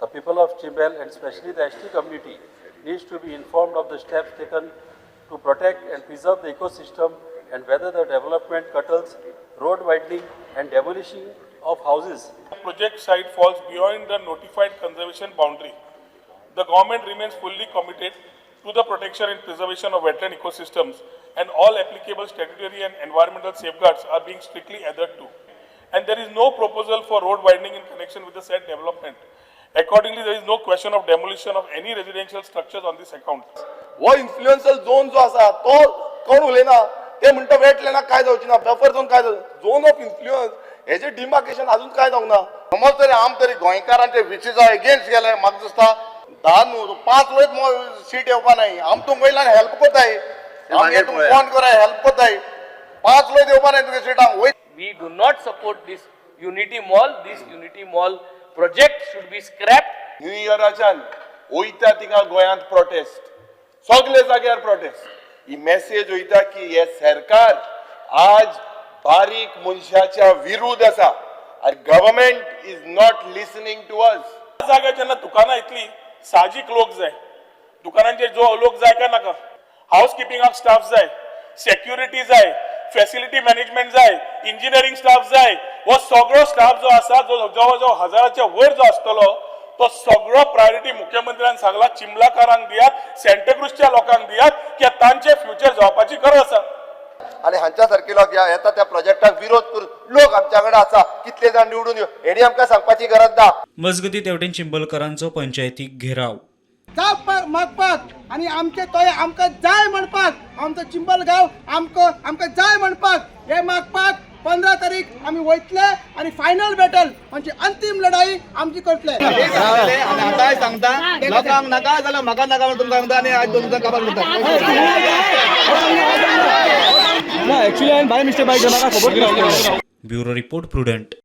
The people of Chimbel and especially the ST community needs to be informed of the steps taken to protect and preserve the ecosystem and whether the development curtails road widening and demolishing of houses. The project site falls beyond the notified conservation boundary. The government remains fully committed to the protection and preservation of wetland ecosystems, and all applicable statutory and environmental safeguards are being strictly adhered to. And there is no proposal for road widening in connection with the said development. Accordingly, there is no question of demolition of any residential structures on this account. वो influential zone जो आसा तो कोण उलयना ते म्हणटा वेटलँडाक काय जावची ना बफर झोन काय झोन ऑफ इन्फ्लुएंस हेजे डिमार्केशन अजून काय जावंक ना समज तरी आम तरी गोंयकारांचे विचीजा अगेन्स्ट गेले म्हाका दिसता 5 लोक सीट येवपा नाही आम तुमकां वयल्यान हेल्प कोताय आमगे तुमकां फोन कराय हेल्प कोताय 5 लोक येवपा नाही तुगे सीटांक वय We do not support this Unity Mall. This Unity Mall project should be scrapped. New इयराच्यान वयता थिंगा गोंयांत प्रोटेस्ट सगळे जाग्यार प्रोटेस्ट ही मेसेज वयता की हे सरकार आज बारीक मनशाच्या विरुद्ध आसा आणि government is not listening to us जाग्यार जेन्ना दुकानां येतली साहजिक लोक जाय दुकानांचेर जो लोक जाय काय नाका हाऊस किपिंगाक स्टाफ जाय सेक्युरिटी जाय फॅसिलिटी मॅनेजमेंट जाय इंजिनियरिंग स्टाफ जाय हो सगळो स्टाफ जो आसा जो जवळ जवळ 1000च्या वयर जो आसतलो तो सगळो प्रायोरिटी मुख्यमंत्र्यान सांगला चिंबलाकारांक दियात सेंटाक्रुजच्या लोकांक दियात की तांचे फ्युचर जावपाची गरज आसा आणि हांच्या सारके लोक येता त्या प्रोजेक्टाक विरोध करून लोक आमच्याकडे आसा कितले जाण निवडून येऊ हेणी आमकां सांगपाची गरज ना मजगती तेवटेन चिंबलकरांचो पंचायतीक घेराव जावप मागपाक आणि आमचे तोय आमकां जाय म्हणपाक आमचो चिंबल गांव आमकां जाय म्हणपाक हे मागपाक 15 तारीख आम्ही वयतले आणि फायनल बॅटल म्हणजे अंतिम लढाई आमची करतले आता सांगता लोकांक नाका जाल्यार म्हाका नाका म्हणून तुमकां सांगता आनी आज तुमकां काबार करता ना एक्चुअली हांवें बाय मिस्टेक बाय म्हाका खबर ब्युरो रिपोर्ट प्रुडंट